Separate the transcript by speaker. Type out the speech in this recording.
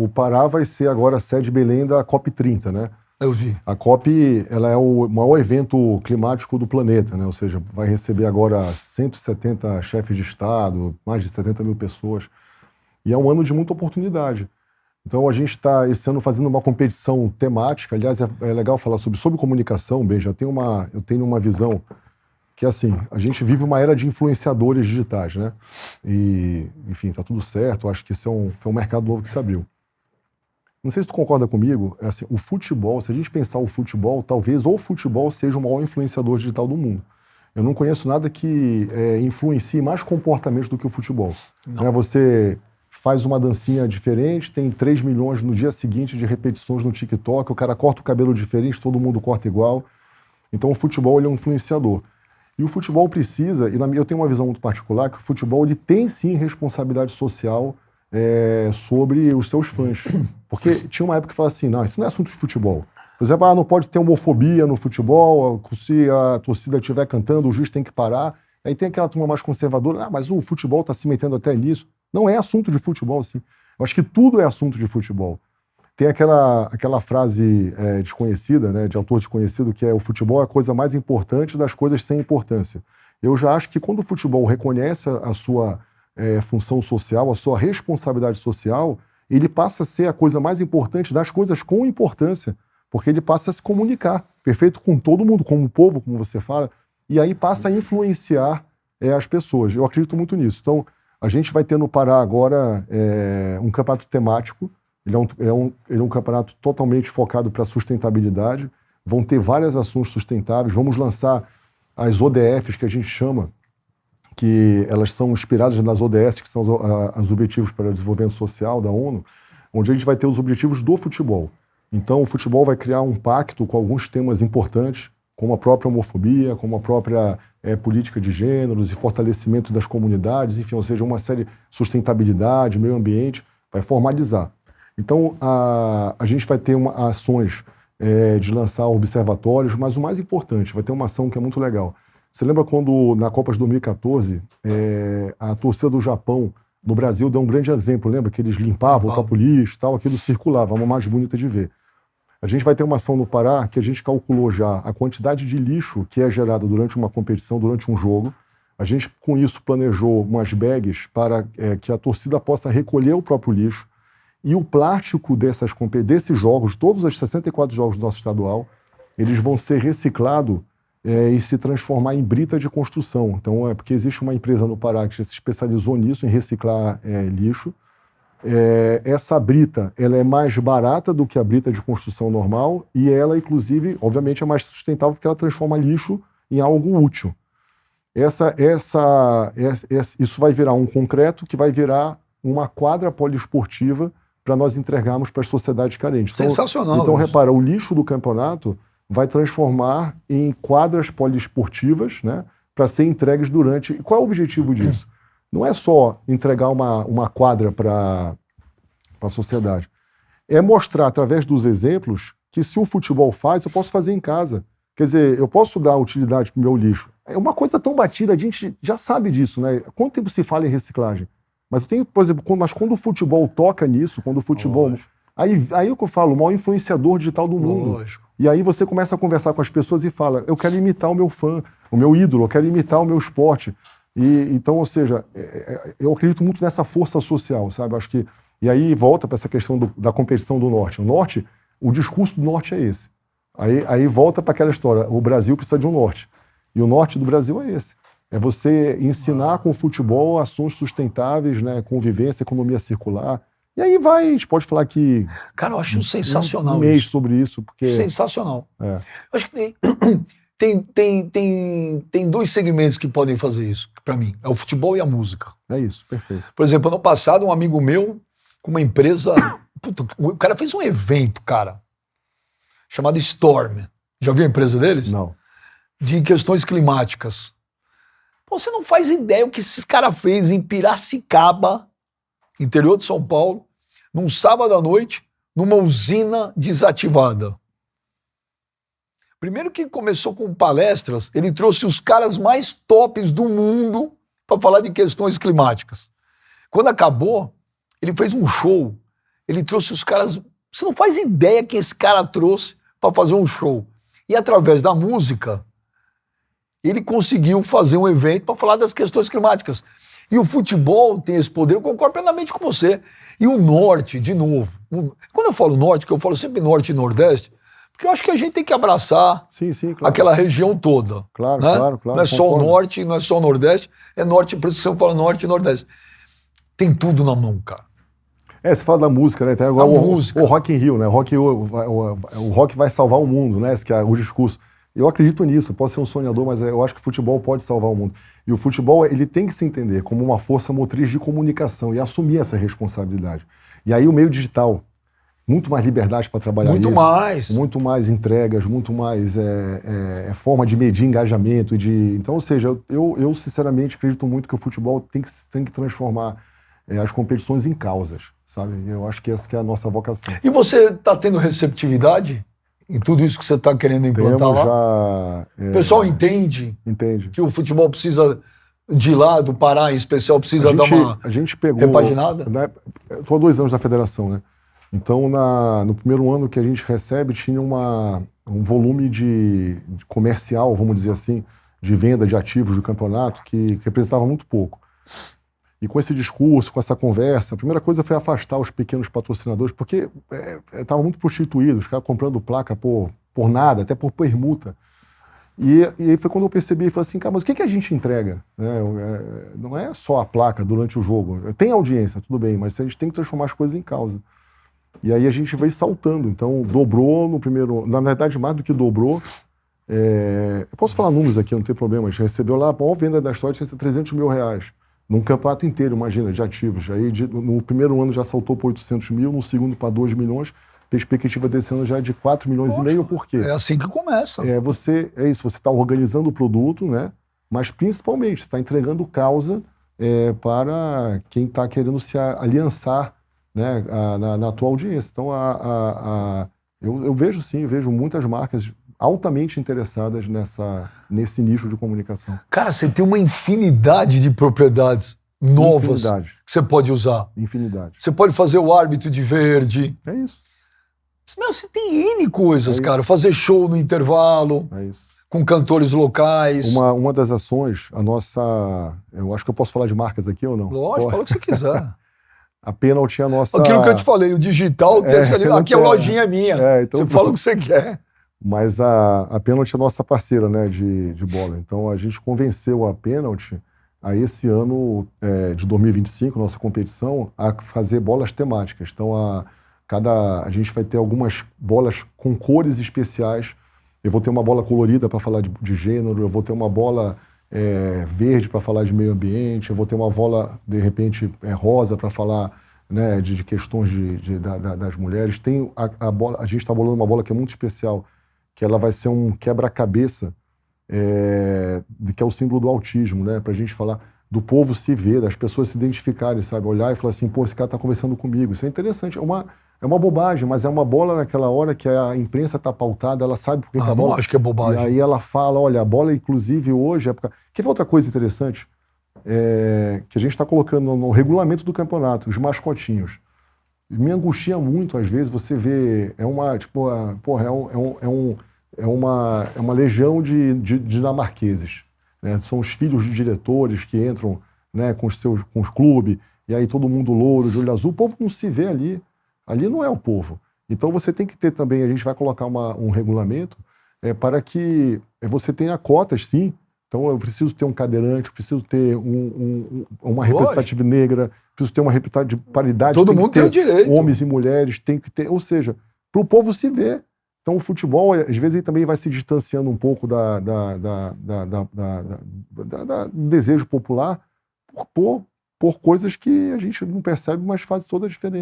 Speaker 1: o Pará vai ser agora a sede Belém da COP30, né?
Speaker 2: Eu vi.
Speaker 1: A COP, ela é o maior evento climático do planeta, né? Ou seja, vai receber agora 170 chefes de Estado, mais de 70 mil pessoas. E é um ano de muita oportunidade. Então a gente está esse ano fazendo uma competição temática. Aliás, é legal falar sobre comunicação, Benja. Eu tenho uma visão que, assim, a gente vive uma era de influenciadores digitais, né? E, enfim, tá tudo certo. Eu acho que isso foi um mercado novo que se abriu. Não sei se tu concorda comigo, assim, o futebol, se a gente pensar o futebol, talvez o futebol seja o maior influenciador digital do mundo. Eu não conheço nada que influencie mais comportamento do que o futebol. Né? Você faz uma dancinha diferente, tem 3 milhões no dia seguinte de repetições no TikTok, o cara corta o cabelo diferente, todo mundo corta igual. Então o futebol ele é um influenciador. E o futebol precisa, eu tenho uma visão muito particular, que o futebol ele tem sim responsabilidade social sobre os seus fãs. Porque tinha uma época que falava assim, não, isso não é assunto de futebol. Por exemplo, não pode ter homofobia no futebol, se a torcida estiver cantando, o juiz tem que parar. Aí tem aquela turma mais conservadora, mas o futebol está se metendo até nisso. Não é assunto de futebol, sim. Eu acho que tudo é assunto de futebol. Tem aquela frase desconhecida, né, de autor desconhecido, que é o futebol é a coisa mais importante das coisas sem importância. Eu já acho que quando o futebol reconhece a sua função social, a sua responsabilidade social, ele passa a ser a coisa mais importante das coisas com importância, porque ele passa a se comunicar, perfeito, com todo mundo, como o povo, como você fala, e aí passa a influenciar as pessoas. Eu acredito muito nisso. Então, a gente vai ter no Pará agora um campeonato temático. Ele é um campeonato totalmente focado para a sustentabilidade. Vão ter várias ações sustentáveis. Vamos lançar as ODFs, que a gente chama, que elas são inspiradas nas ODS, que são os Objetivos para o Desenvolvimento Social da ONU, onde a gente vai ter os objetivos do futebol. Então, o futebol vai criar um pacto com alguns temas importantes, como a própria homofobia, como a própria política de gêneros e fortalecimento das comunidades, enfim, ou seja, uma série de sustentabilidade, meio ambiente, vai formalizar. Então, a gente vai ter ações de lançar observatórios, mas o mais importante, vai ter uma ação que é muito legal. Você lembra quando, na Copa de 2014, a torcida do Japão, no Brasil, deu um grande exemplo, lembra? Que eles limpavam o copo lixo e tal, aquilo circulava, uma mais bonita de ver. A gente vai ter uma ação no Pará que a gente calculou já a quantidade de lixo que é gerada durante uma competição, durante um jogo. A gente, com isso, planejou umas bags para que a torcida possa recolher o próprio lixo. E o plástico desses jogos, todos os 64 jogos do nosso estadual, eles vão ser reciclados e se transformar em brita de construção. Então, porque existe uma empresa no Pará que se especializou nisso, em reciclar lixo. Essa brita, ela é mais barata do que a brita de construção normal e ela, inclusive, obviamente, é mais sustentável porque ela transforma lixo em algo útil. Isso vai virar um concreto que vai virar uma quadra poliesportiva para nós entregarmos para as sociedades carentes.
Speaker 2: Sensacional.
Speaker 1: Então, repara, o lixo do campeonato vai transformar em quadras poliesportivas, né, para ser entregues durante... Qual é o objetivo disso? Não é só entregar uma quadra para a sociedade. É mostrar, através dos exemplos, que se o futebol faz, eu posso fazer em casa. Quer dizer, eu posso dar utilidade para o meu lixo. É uma coisa tão batida, a gente já sabe disso, né? Quanto tempo se fala em reciclagem? Mas eu tenho, por exemplo, quando o futebol toca nisso, quando o futebol... Aí é o que eu falo, o maior influenciador digital do mundo.
Speaker 2: Lógico.
Speaker 1: E aí você começa a conversar com as pessoas e fala, eu quero imitar o meu fã, o meu ídolo, eu quero imitar o meu esporte. Então, ou seja, eu acredito muito nessa força social, sabe? Acho que, e aí volta para essa questão da competição do Norte. O discurso do Norte é esse. Aí volta para aquela história, o Brasil precisa de um Norte. E o Norte do Brasil é esse. É você ensinar com o futebol ações sustentáveis, né? Convivência, economia circular. E aí a gente pode falar que...
Speaker 2: Cara, eu acho sensacional
Speaker 1: um mês
Speaker 2: isso.
Speaker 1: sobre isso, porque...
Speaker 2: Sensacional. Eu acho que tem dois segmentos que podem fazer isso, para mim. É o futebol e a música.
Speaker 1: É isso, perfeito.
Speaker 2: Por exemplo, ano passado, um amigo meu, com uma empresa... Puta, o cara fez um evento, cara, chamado Storm. Já viu a empresa deles?
Speaker 1: Não.
Speaker 2: De questões climáticas. Pô, você não faz ideia o que esses caras fez em Piracicaba, interior de São Paulo, num sábado à noite, numa usina desativada. Primeiro que começou com palestras, ele trouxe os caras mais tops do mundo para falar de questões climáticas. Quando acabou, ele fez um show, Ele trouxe os caras... Você não faz ideia que esse cara trouxe para fazer um show. E através da música, ele conseguiu fazer um evento para falar das questões climáticas. E o futebol tem esse poder, eu concordo plenamente com você. E o norte, de novo. Quando eu falo norte, que eu falo sempre norte e nordeste, porque eu acho que a gente tem que abraçar
Speaker 1: Sim, claro.
Speaker 2: aquela região toda.
Speaker 1: Claro,
Speaker 2: né?
Speaker 1: claro.
Speaker 2: Não é só o norte, não é só o nordeste, é norte, por isso que eu falo norte e nordeste. Tem tudo na mão, cara.
Speaker 1: Você fala da música, né? Tem agora o Rock in Rio, né? O rock vai salvar o mundo, né? Esse que é o discurso. Eu acredito nisso, eu posso ser um sonhador, mas eu acho que o futebol pode salvar o mundo. E o futebol, ele tem que se entender como uma força motriz de comunicação e assumir essa responsabilidade. E aí o meio digital, muito mais liberdade para trabalhar muito mais entregas, muito mais forma de medir engajamento. Então, ou seja, eu sinceramente acredito muito que o futebol tem que transformar as competições em causas, sabe? Eu acho que essa que é a nossa vocação.
Speaker 2: E você está tendo receptividade em tudo isso que você está querendo implantar lá? O pessoal entende que o futebol precisa de lá, do Pará em especial, precisa dar uma repaginada?
Speaker 1: Né, estou há 2 anos na federação, né? Então, no primeiro ano que a gente recebe, tinha um volume de comercial, vamos dizer assim, de venda de ativos do campeonato que representava muito pouco. E com esse discurso, com essa conversa, a primeira coisa foi afastar os pequenos patrocinadores, porque estavam muito prostituídos, os caras comprando placa por nada, até por permuta. E aí foi quando eu percebi e falei assim, cara, mas o que a gente entrega? Não é só a placa durante o jogo. Tem audiência, tudo bem, mas a gente tem que transformar as coisas em causa. E aí a gente veio saltando. Então, dobrou no primeiro... Na verdade, mais do que dobrou... eu posso falar números aqui, não tem problema. A gente recebeu lá a maior venda da história de R$300 mil. Num campeonato inteiro, imagina, de ativos. Aí no primeiro ano já saltou para 800 mil, no segundo para 2 milhões. Perspectiva desse ano já é de 4 milhões e meio, por quê?
Speaker 2: É assim que começa.
Speaker 1: Você está organizando o produto, né? Mas principalmente você está entregando causa para quem está querendo se aliançar, né, na tua audiência. Então, eu vejo sim, vejo muitas marcas altamente interessadas nesse nicho de comunicação.
Speaker 2: Cara, você tem uma infinidade de propriedades novas que você pode usar.
Speaker 1: Infinidade.
Speaker 2: Você pode fazer o árbitro de verde.
Speaker 1: É isso.
Speaker 2: Meu, você tem N coisas, cara. Fazer show no intervalo.
Speaker 1: É isso.
Speaker 2: Com cantores locais.
Speaker 1: Uma das ações, a nossa... Eu acho que eu posso falar de marcas aqui ou não?
Speaker 2: Lógico, fala o que você quiser.
Speaker 1: A Penalty é a nossa...
Speaker 2: Aquilo que eu te falei, o digital, aqui a lojinha é minha. Então, você fala o que você quer.
Speaker 1: Mas a Penalty é nossa parceira, né, de bola. Então a gente convenceu a Penalty a esse ano de 2025, nossa competição, a fazer bolas temáticas. Então a gente vai ter algumas bolas com cores especiais. Eu vou ter uma bola colorida para falar de gênero, eu vou ter uma bola verde para falar de meio ambiente, eu vou ter uma bola, de repente, rosa para falar, né, de questões das mulheres. Tem a gente está bolando uma bola que é muito especial, que ela vai ser um quebra-cabeça, que é o símbolo do autismo, né? Para a gente falar do povo se ver, das pessoas se identificarem, sabe? Olhar e falar assim, pô, esse cara está conversando comigo. Isso é interessante. É uma bobagem, mas é uma bola naquela hora que a imprensa está pautada, ela sabe por que a bola...
Speaker 2: Não acho que é bobagem.
Speaker 1: E aí ela fala, olha, a bola, inclusive, hoje... Quer ver outra coisa interessante? Que a gente está colocando no regulamento do campeonato, os mascotinhos. Me angustia muito, às vezes, você vê... É uma legião de dinamarqueses. Né? São os filhos de diretores que entram, né, com os clubes, e aí todo mundo louro, de olho azul. O povo não se vê ali. Ali não é o povo. Então você tem que ter também, a gente vai colocar um regulamento para que você tenha cotas, sim. Então eu preciso ter um cadeirante, preciso ter uma representatividade negra, preciso ter uma representatividade de paridade.
Speaker 2: Todo mundo tem o direito.
Speaker 1: Homens e mulheres, tem que ter, ou seja, para o povo se ver. Então o futebol, às vezes, ele também vai se distanciando um pouco do desejo popular por coisas que a gente não percebe, mas faz toda a diferença.